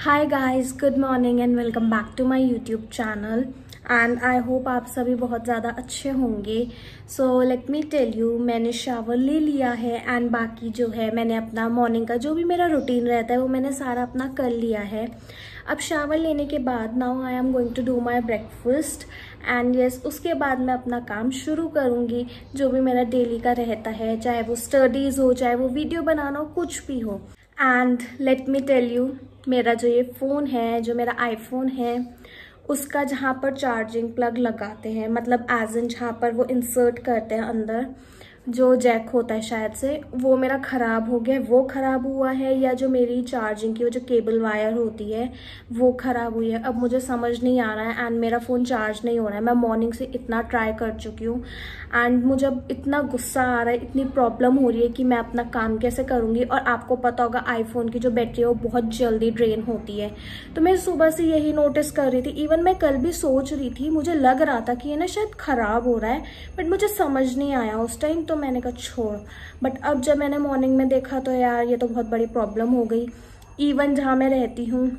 Hi guys, good morning and welcome back to my YouTube channel and I hope आप सभी बहुत ज़्यादा अच्छे होंगे। So let me tell you, मैंने शावर ले लिया है एंड बाकी जो है मैंने अपना मॉर्निंग का जो भी मेरा रूटीन रहता है वो मैंने सारा अपना कर लिया है। अब शावर लेने के बाद now I am going to do my breakfast and yes, उसके बाद मैं अपना काम शुरू करूँगी जो भी मेरा डेली का रहता है, चाहे वो स्टडीज़ हो, चाहे वो वीडियो बनाना हो, कुछ भी हो। And let me tell you, मेरा जो ये फ़ोन है, जो मेरा आईफोन है, उसका जहाँ पर चार्जिंग प्लग लगाते हैं, मतलब एज इन जहाँ पर वो इंसर्ट करते हैं अंदर जो जैक होता है शायद से, वो मेरा ख़राब हो गया। वो ख़राब हुआ है या जो मेरी चार्जिंग की वो जो केबल वायर होती है वो ख़राब हुई है, अब मुझे समझ नहीं आ रहा है। एंड मेरा फ़ोन चार्ज नहीं हो रहा है। मैं मॉर्निंग से इतना ट्राई कर चुकी हूँ एंड मुझे अब इतना गुस्सा आ रहा है, इतनी प्रॉब्लम हो रही है कि मैं अपना काम कैसे करूँगी। और आपको पता होगा आईफोन की जो बैटरी है वो बहुत जल्दी ड्रेन होती है। तो मैं सुबह से यही नोटिस कर रही थी। इवन मैं कल भी सोच रही थी, मुझे लग रहा था कि ये ना शायद ख़राब हो रहा है, बट मुझे समझ नहीं आया उस टाइम, तो मैंने कहा छोड़। बट अब जब मैंने मॉर्निंग में देखा तो यार ये तो बहुत बड़ी प्रॉब्लम हो गई। इवन जहाँ मैं रहती हूँ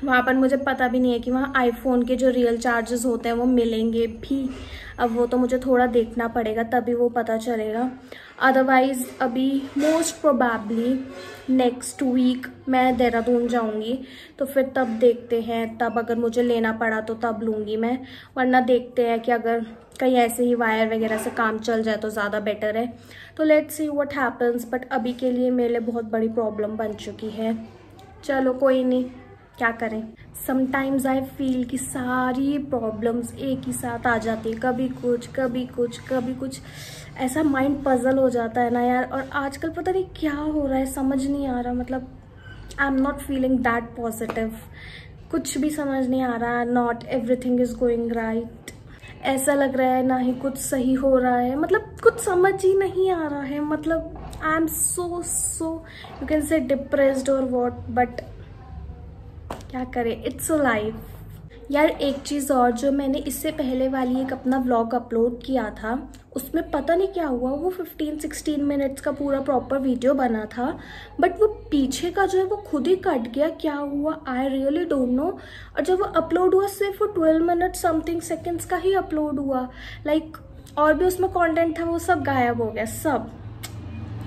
वहाँ पर मुझे पता भी नहीं है कि वहाँ आईफोन के जो रियल चार्जेस होते हैं वो मिलेंगे भी। अब वो तो मुझे थोड़ा देखना पड़ेगा, तभी वो पता चलेगा। अदरवाइज़ अभी मोस्ट प्रोबेबली नेक्स्ट वीक मैं देहरादून जाऊंगी, तो फिर तब देखते हैं, तब अगर मुझे लेना पड़ा तो तब लूँगी मैं, वरना देखते हैं कि अगर कहीं ऐसे ही वायर वगैरह से काम चल जाए तो ज़्यादा बेटर है। तो let's see what happens, but अभी के लिए मेरे लिए बहुत बड़ी प्रॉब्लम बन चुकी है। चलो कोई नहीं, क्या करें। समटाइम्स आई फील कि सारी प्रॉब्लम्स एक ही साथ आ जाती है, कभी कुछ कभी कुछ कभी कुछ, ऐसा माइंड पजल हो जाता है ना यार। और आजकल पता नहीं क्या हो रहा है, समझ नहीं आ रहा। मतलब I am not feeling that positive, कुछ भी समझ नहीं आ रहा। Not everything is going right, ऐसा लग रहा है ना ही कुछ सही हो रहा है, मतलब कुछ समझ ही नहीं आ रहा है। मतलब I am so you can say depressed और वॉट, बट क्या करें, इट्स अ लाइफ। यार एक चीज़ और, जो मैंने इससे पहले वाली एक अपना व्लॉग अपलोड किया था उसमें पता नहीं क्या हुआ, वो 15-16 मिनट्स का पूरा प्रॉपर वीडियो बना था, बट वो पीछे का जो है वो खुद ही कट गया। क्या हुआ आई रियली डोंट नो। और जब वो अपलोड हुआ सिर्फ वो 12 मिनट समथिंग सेकेंड्स का ही अपलोड हुआ। लाइक और भी उसमें कंटेंट था वो सब गायब हो गया। सब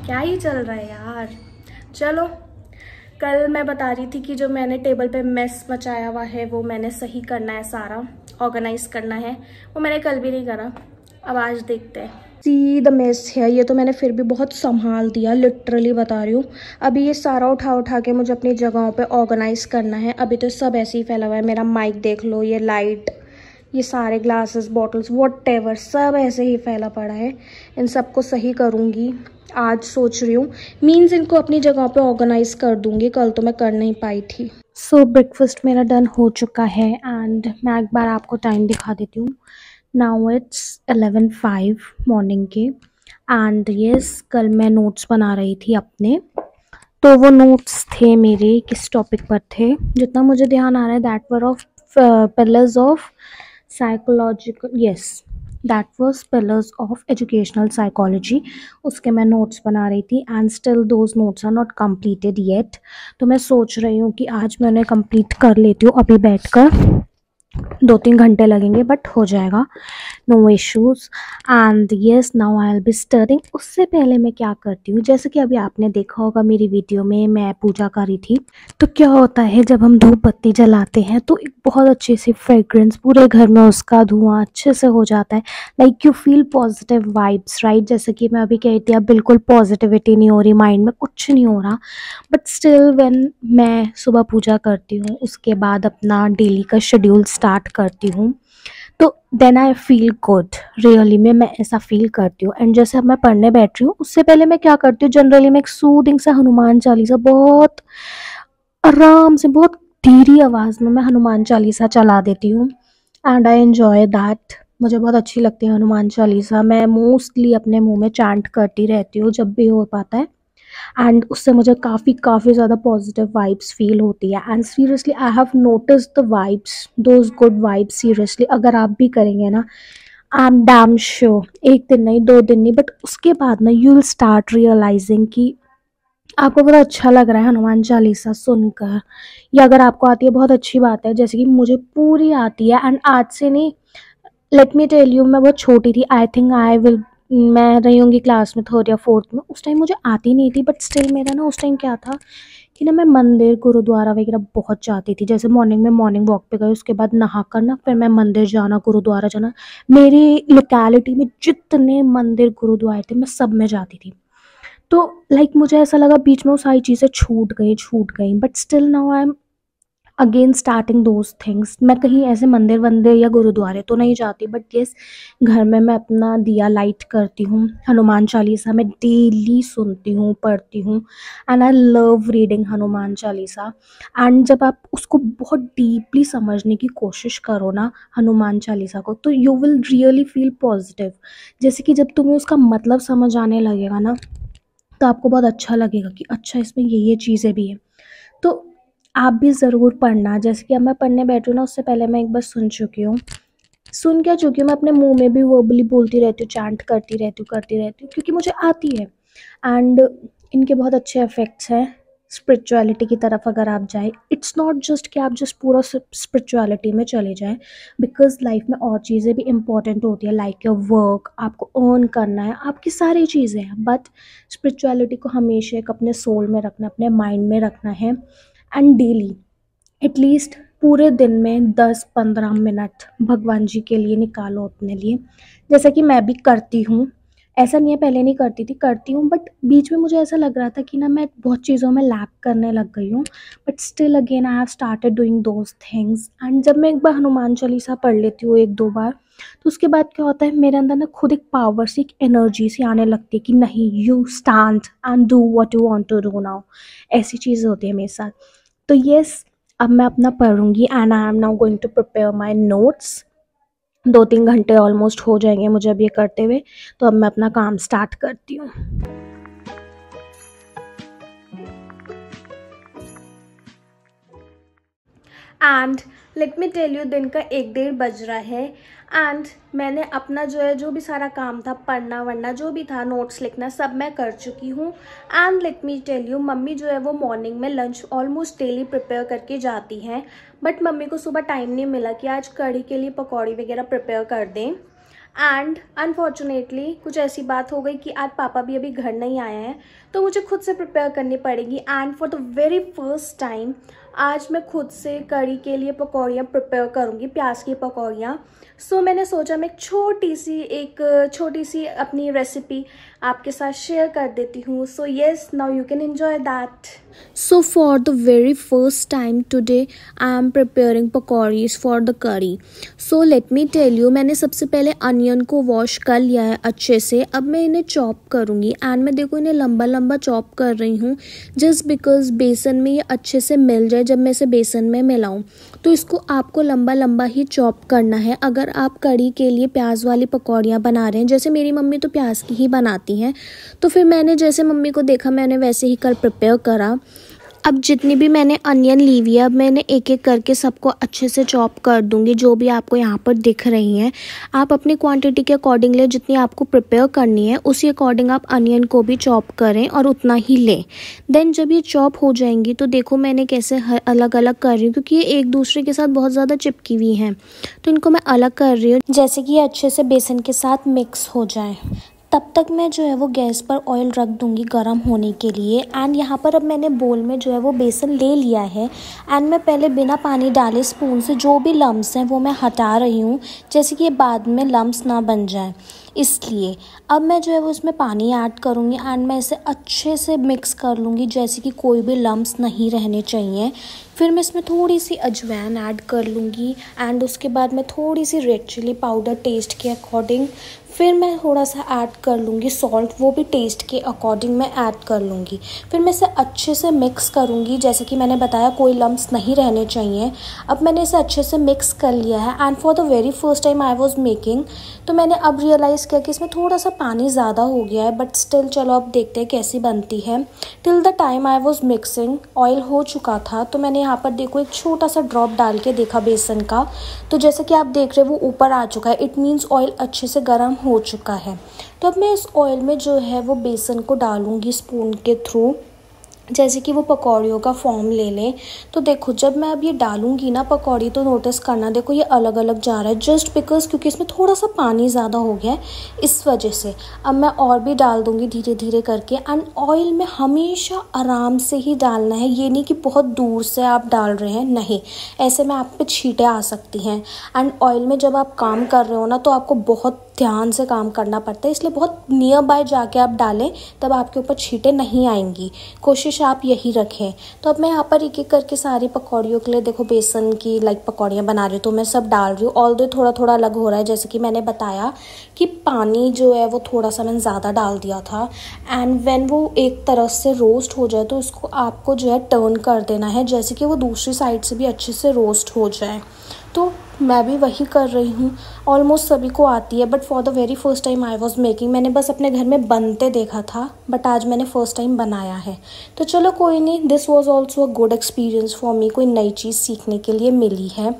क्या ही चल रहा है यार। चलो, कल मैं बता रही थी कि जो मैंने टेबल पे मेस मचाया हुआ है वो मैंने सही करना है, सारा ऑर्गेनाइज करना है। वो मैंने कल भी नहीं करा, अब आज देखते हैं। सी द मेस है, ये तो मैंने फिर भी बहुत संभाल दिया, लिटरली बता रही हूँ। अभी ये सारा उठा उठा के मुझे अपनी जगहों पे ऑर्गेनाइज करना है। अभी तो सब ऐसे ही फैला हुआ है। मेरा माइक देख लो, ये लाइट, ये सारे ग्लासेस, बॉटल्स, व्हाटएवर, सब ऐसे ही फैला पड़ा है। इन सबको सही करूँगी आज, सोच रही हूँ। मीन्स इनको अपनी जगह पे ऑर्गेनाइज कर दूंगी, कल तो मैं कर नहीं पाई थी। सो ब्रेकफास्ट मेरा डन हो चुका है एंड मैं एक बार आपको टाइम दिखा देती हूँ। नाउ इट्स 11:05 मॉर्निंग के एंड यस, कल मैं नोट्स बना रही थी अपने। तो वो नोट्स थे मेरे, किस टॉपिक पर थे, जितना मुझे ध्यान आ रहा है, that were of pillars of psychological, yes that was pillars of educational psychology. उसके मैं नोट्स बना रही थी and still those notes are not completed yet. तो मैं सोच रही हूँ कि आज मैं उन्हें कंप्लीट कर लेती हूँ अभी बैठकर। 2-3 घंटे लगेंगे बट हो जाएगा, no issues. And yes, now I will be studying. उससे पहले मैं क्या करती हूँ, जैसे कि अभी आपने देखा होगा मेरी वीडियो में मैं पूजा कर रही थी, तो क्या होता है जब हम धूप बत्ती जलाते हैं तो एक बहुत अच्छी सी फ्रेग्रेंस पूरे घर में, उसका धुआं अच्छे से हो जाता है। Like you feel positive vibes, right. जैसे कि मैं अभी कही थी, अब बिल्कुल पॉजिटिविटी नहीं हो रही, माइंड में कुछ नहीं हो रहा, बट स्टिल व्हेन मैं सुबह पूजा करती हूँ, उसके बाद अपना डेली का शेड्यूल स्टार्ट करती हूँ, तो then I feel good. Really में मैं ऐसा फील करती हूँ। एंड जैसे अब मैं पढ़ने बैठ रही हूँ, उससे पहले मैं क्या करती हूँ, जनरली मैं एक सूदिंग सा हनुमान चालीसा, बहुत आराम से, बहुत धीरी आवाज़ में मैं हनुमान चालीसा चला देती हूँ एंड आई एन्जॉय दैट। मुझे बहुत अच्छी लगती है हनुमान चालीसा। मैं मोस्टली अपने मुंह में चैंट करती रहती हूँ जब भी हो पाता है एंड उससे मुझे काफ़ी ज़्यादा पॉजिटिव वाइब्स फील होती है। And seriously I have noticed the vibes, those good vibes. Seriously अगर आप भी करेंगे ना, आई एम डैम श्योर, एक दिन नहीं, 2 दिन नहीं, बट उसके बाद ना यू विल स्टार्ट रियलाइजिंग कि आपको बहुत अच्छा लग रहा है हनुमान चालीसा सुनकर, या अगर आपको आती है बहुत अच्छी बात है, जैसे कि मुझे पूरी आती है। एंड आज से नहीं, लेट मी टेल यू, मैं बहुत छोटी थी, आई थिंक आई विल, मैं रही होंगी क्लास में थर्ड या फोर्थ में, उस टाइम मुझे आती नहीं थी, बट स्टिल मेरा ना उस टाइम क्या था कि ना मैं मंदिर गुरुद्वारा वगैरह बहुत जाती थी। जैसे मॉर्निंग में मॉर्निंग वॉक पे गई, उसके बाद नहा कर ना फिर मैं मंदिर जाना, गुरुद्वारा जाना, मेरी लोकेलिटी में जितने मंदिर गुरुद्वारे थे मैं सब में जाती थी। तो लाइक मुझे ऐसा लगा बीच में वो सारी चीज़ें छूट गई, but still now I M again starting those things. मैं कहीं ऐसे मंदिर वंदिर या गुरुद्वारे तो नहीं जाती, बट येस, घर में मैं अपना दिया लाइट करती हूँ, हनुमान चालीसा मैं डेली सुनती हूँ, पढ़ती हूँ। And I love reading Hanuman Chalisa. And जब आप उसको बहुत डीपली समझने की कोशिश करो ना, हनुमान चालीसा को, तो you will really feel positive. जैसे कि जब तुम्हें उसका मतलब समझ आने लगेगा ना, तो आपको बहुत अच्छा लगेगा कि अच्छा इसमें ये चीज़ें भी हैं। तो आप भी ज़रूर पढ़ना। जैसे कि अब मैं पढ़ने बैठी हूँ ना, उससे पहले मैं एक बार सुन चुकी हूँ, सुन क्या चुकी हूँ, मैं अपने मुंह में भी वर्बली बोलती रहती हूँ, चैंट करती रहती हूँ, क्योंकि मुझे आती है। एंड इनके बहुत अच्छे इफ़ेक्ट्स हैं स्पिरिचुअलिटी की तरफ अगर आप जाए। इट्स नॉट जस्ट कि आप जस्ट पूरा स्पिरिचुअलिटी में चले जाएं, बिकॉज लाइफ में और चीज़ें भी इम्पॉर्टेंट होती है, लाइक योर वर्क, आपको अर्न करना है, आपकी सारी चीज़ें हैं, बट स्पिरिचुअलिटी को हमेशा एक अपने सोल में रखना, अपने माइंड में रखना है। एंड डेली एटलीस्ट पूरे दिन में 10-15 मिनट भगवान जी के लिए निकालो अपने लिए, जैसा कि मैं भी करती हूँ। ऐसा नहीं है पहले नहीं करती थी, करती हूँ, बट बीच में मुझे ऐसा लग रहा था कि ना मैं बहुत चीज़ों में लैप करने लग गई हूँ। But still again I have started doing those things. And जब मैं एक बार हनुमान चालीसा पढ़ लेती हूँ 1-2 बार, तो उसके बाद क्या होता है मेरे अंदर ना खुद एक पावर सी, एक एनर्जी सी आने लगती है कि नहीं, you stand and do what you want to do now. ऐसी चीज़ें होती है मेरे साथ। तो येस, अब मैं अपना पढ़ूंगी and I am now going to prepare my notes. 2-3 घंटे ऑलमोस्ट हो जाएंगे मुझे अब ये करते हुए, तो अब मैं अपना काम स्टार्ट करती हूँ। And let me tell you, दिन का 1-1:30 बज रहा है। एंड मैंने अपना जो भी सारा काम था, पढ़ना वढ़ना जो भी था, नोट्स लिखना, सब मैं कर चुकी हूँ। And let me tell you, mummy जो है वो मॉर्निंग में लंच ऑलमोस्ट डेली प्रिपेयर करके जाती हैं, बट मम्मी को सुबह टाइम नहीं मिला कि आज कढ़ी के लिए पकौड़ी वगैरह प्रिपेयर कर दें। एंड अनफॉर्चुनेटली कुछ ऐसी बात हो गई कि आज पापा भी अभी घर नहीं आए हैं, तो मुझे खुद से प्रिपेयर करनी पड़ेगी। And for the very first time आज मैं खुद से कढ़ी के लिए पकौड़ियाँ प्रिपेयर करूँगी, प्याज की पकौड़ियाँ। सो मैंने सोचा मैं एक छोटी सी अपनी रेसिपी आपके साथ शेयर कर देती हूँ। So yes, now you can enjoy that. So for the very first time today I am preparing pakoris for the curry. So let me tell you, मैंने सबसे पहले अनियन को वॉश कर लिया है अच्छे से। अब मैं इन्हें चॉप करूँगी एंड मैं देखो इन्हें लंबा लंबा चॉप कर रही हूँ, जस्ट बिकॉज बेसन में ये अच्छे से मिल जाए। जब मैं इसे बेसन में मिलाऊँ तो इसको आपको लंबा लंबा ही चॉप करना है। अगर आप कढ़ी के लिए प्याज वाली पकौड़ियाँ बना रहे हैं, जैसे मेरी मम्मी तो प्याज की ही बनाती हैं, तो फिर मैंने जैसे मम्मी को देखा मैंने वैसे ही कल प्रिपेयर करा। अब जितनी भी मैंने अनियन ली हुई है, अब मैंने एक एक करके सबको अच्छे से चॉप कर दूंगी, जो भी आपको यहाँ पर दिख रही हैं। आप अपनी क्वांटिटी के अकॉर्डिंग ले, जितनी आपको प्रिपेयर करनी है उसी अकॉर्डिंग आप अनियन को भी चॉप करें और उतना ही लें। देन जब ये चॉप हो जाएंगी तो देखो मैंने कैसे अलग अलग कर रही हूँ, क्योंकि ये एक दूसरे के साथ बहुत ज़्यादा चिपकी हुई हैं, तो इनको मैं अलग कर रही हूँ, जैसे कि ये अच्छे से बेसन के साथ मिक्स हो जाए। तब तक मैं जो है वो गैस पर ऑयल रख दूंगी गरम होने के लिए। एंड यहाँ पर अब मैंने बोल में जो है वो बेसन ले लिया है एंड मैं पहले बिना पानी डाले स्पून से जो भी लम्स हैं वो मैं हटा रही हूँ, जैसे कि ये बाद में लम्स ना बन जाए इसलिए। अब मैं जो है वो इसमें पानी ऐड करूँगी एंड मैं इसे अच्छे से मिक्स कर लूँगी, जैसे कि कोई भी लम्स नहीं रहने चाहिए। फिर मैं इसमें थोड़ी सी अजवाइन ऐड कर लूँगी एंड उसके बाद मैं थोड़ी सी रेड चिली पाउडर टेस्ट के अकॉर्डिंग, फिर मैं थोड़ा सा ऐड कर लूँगी सॉल्ट, वो भी टेस्ट के अकॉर्डिंग मैं ऐड कर लूँगी। फिर मैं इसे अच्छे से मिक्स करूँगी, जैसे कि मैंने बताया कोई लम्स नहीं रहने चाहिए। अब मैंने इसे अच्छे से मिक्स कर लिया है and for the very first time I was making, तो मैंने अब रियलाइज़ किया कि इसमें थोड़ा सा पानी ज़्यादा हो गया है, बट स्टिल चलो अब देखते हैं कैसी बनती है। Till the time I was mixing oil हो चुका था, तो मैंने यहाँ पर देखो एक छोटा सा ड्रॉप डाल के देखा बेसन का, तो जैसे कि आप देख रहे हो वो ऊपर आ चुका है, इट मीन्स ऑयल अच्छे से गर्म हो चुका है। तो अब मैं इस ऑयल में जो है वो बेसन को डालूंगी स्पून के थ्रू जैसे कि वो पकौड़ियों का फॉर्म ले लें। तो देखो जब मैं अब ये डालूंगी ना पकौड़ी, तो नोटिस करना, देखो ये अलग अलग जा रहा है, जस्ट बिकॉज क्योंकि इसमें थोड़ा सा पानी ज़्यादा हो गया है, इस वजह से। अब मैं और भी डाल दूंगी धीरे धीरे करके। एंड ऑयल में हमेशा आराम से ही डालना है, ये नहीं कि बहुत दूर से आप डाल रहे हैं, नहीं, ऐसे में आप पे छींटे आ सकती हैं। एंड ऑयल में जब आप काम कर रहे हो ना, तो आपको बहुत ध्यान से काम करना पड़ता है, इसलिए बहुत नियर बाय जाके आप डालें, तब आपके ऊपर छींटे नहीं आएंगी। कोशिश आप यही रखें। तो अब मैं यहाँ पर एक एक करके सारी पकौड़ियों के लिए, देखो बेसन की पकौड़ियाँ बना रही हूँ, तो मैं सब डाल रही हूँ। ऑल्दो थोड़ा थोड़ा अलग हो रहा है, जैसे कि मैंने बताया कि पानी जो है वो थोड़ा सा मैंने ज़्यादा डाल दिया था। एंड व्हेन वो एक तरफ से रोस्ट हो जाए, तो उसको आपको जो है टर्न कर देना है, जैसे कि वो दूसरी साइड से भी अच्छे से रोस्ट हो जाए। तो मैं भी वही कर रही हूँ, ऑलमोस्ट सभी को आती है, but for the very first time I was making. मैंने बस अपने घर में बनते देखा था, बट आज मैंने फ़र्स्ट टाइम बनाया है। तो चलो कोई नहीं, this was also a good experience for me, कोई नई चीज़ सीखने के लिए मिली है।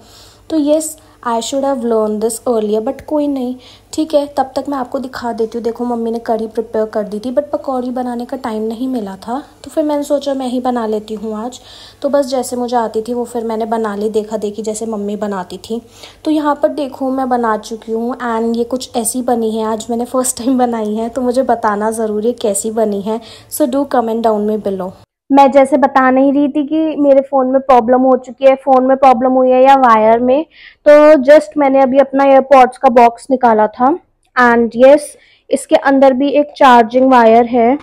तो yes, I should have learn this earlier, but कोई नहीं, ठीक है। तब तक मैं आपको दिखा देती हूँ। देखो मम्मी ने कढ़ी प्रिपेयर कर दी थी, बट पकौड़ी बनाने का टाइम नहीं मिला था, तो फिर मैंने सोचा मैं ही बना लेती हूँ आज। तो बस जैसे मुझे आती थी वो फिर मैंने बना ली, देखा देखी जैसे मम्मी बनाती थी। तो यहाँ पर देखो मैं बना चुकी हूँ, एंड ये कुछ ऐसी बनी है, आज मैंने फ़र्स्ट टाइम बनाई है, तो मुझे बताना ज़रूरी है कैसी बनी है। सो डू कमेंट डाउन में बिलो। मैं जैसे बता नहीं रही थी कि मेरे फ़ोन में प्रॉब्लम हो चुकी है, फ़ोन में प्रॉब्लम हुई है या वायर में, तो जस्ट मैंने अभी अपना एयरपॉड्स का बॉक्स निकाला था। एंड यस, इसके अंदर भी एक चार्जिंग वायर है।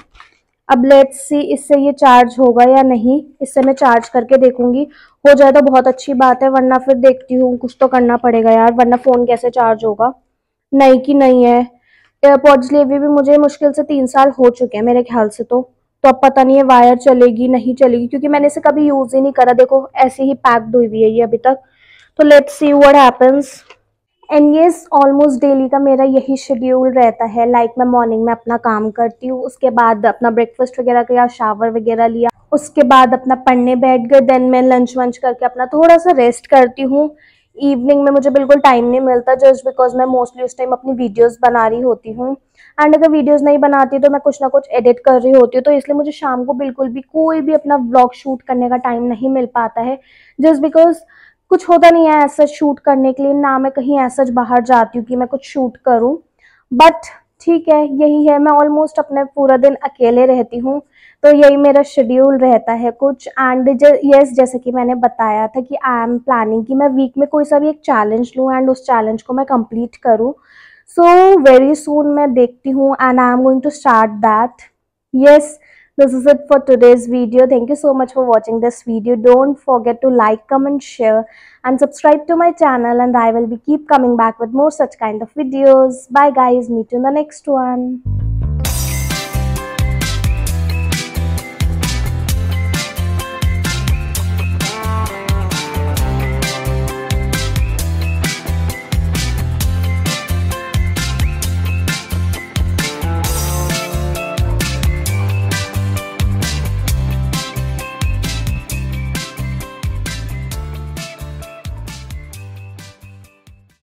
अब लेट्स सी इससे ये चार्ज होगा या नहीं, इससे मैं चार्ज करके देखूंगी। हो जाए तो बहुत अच्छी बात है, वरना फिर देखती हूँ, कुछ तो करना पड़ेगा यार, वरना फ़ोन कैसे चार्ज होगा। नहीं कि नहीं है। एयरपॉड्स लिए भी मुझे मुश्किल से 3 साल हो चुके हैं मेरे ख्याल से। तो अब पता नहीं है वायर चलेगी नहीं चलेगी, क्योंकि मैंने इसे कभी यूज़ ही नहीं करा। देखो ऐसे ही पैक्ड हुई हुई है ये अभी तक। तो let's see what happens. And yes, almost daily का मेरा यही शेड्यूल रहता है। मैं मॉर्निंग में अपना काम करती हूँ, उसके बाद अपना ब्रेकफास्ट वगैरह किया, शावर वगैरह लिया, उसके बाद अपना पढ़ने बैठ गए, देन मैं लंच वंच करके अपना थोड़ा सा रेस्ट करती हूँ। इवनिंग में मुझे बिल्कुल टाइम नहीं मिलता, जस्ट बिकॉज मैं मोस्टली उस टाइम अपनी वीडियोस बना रही होती हूँ। एंड अगर वीडियोस नहीं बनाती तो मैं कुछ ना कुछ एडिट कर रही होती हूँ, तो इसलिए मुझे शाम को बिल्कुल भी कोई भी अपना व्लॉग शूट करने का टाइम नहीं मिल पाता है, जस्ट बिकॉज कुछ होता नहीं है ऐसा शूट करने के लिए, ना मैं कहीं ऐसा बाहर जाती हूँ कि मैं कुछ शूट करूँ। बट ठीक है, यही है, मैं ऑलमोस्ट अपने पूरा दिन अकेले रहती हूँ, तो यही मेरा शेड्यूल रहता है कुछ। एंड यस, जैसे कि मैंने बताया था कि आई एम प्लानिंग कि मैं वीक में कोई सा भी एक चैलेंज लूँ एंड उस चैलेंज को मैं कंप्लीट करूँ। सो वेरी सून मैं देखती हूँ, and I am going to start that. Yes, this is it for today's video. Thank you so much for watching this video. Don't forget to like, comment, share and subscribe to my channel, and I will be keep coming back with more such kind of videos. Bye guys, meet you in the next one.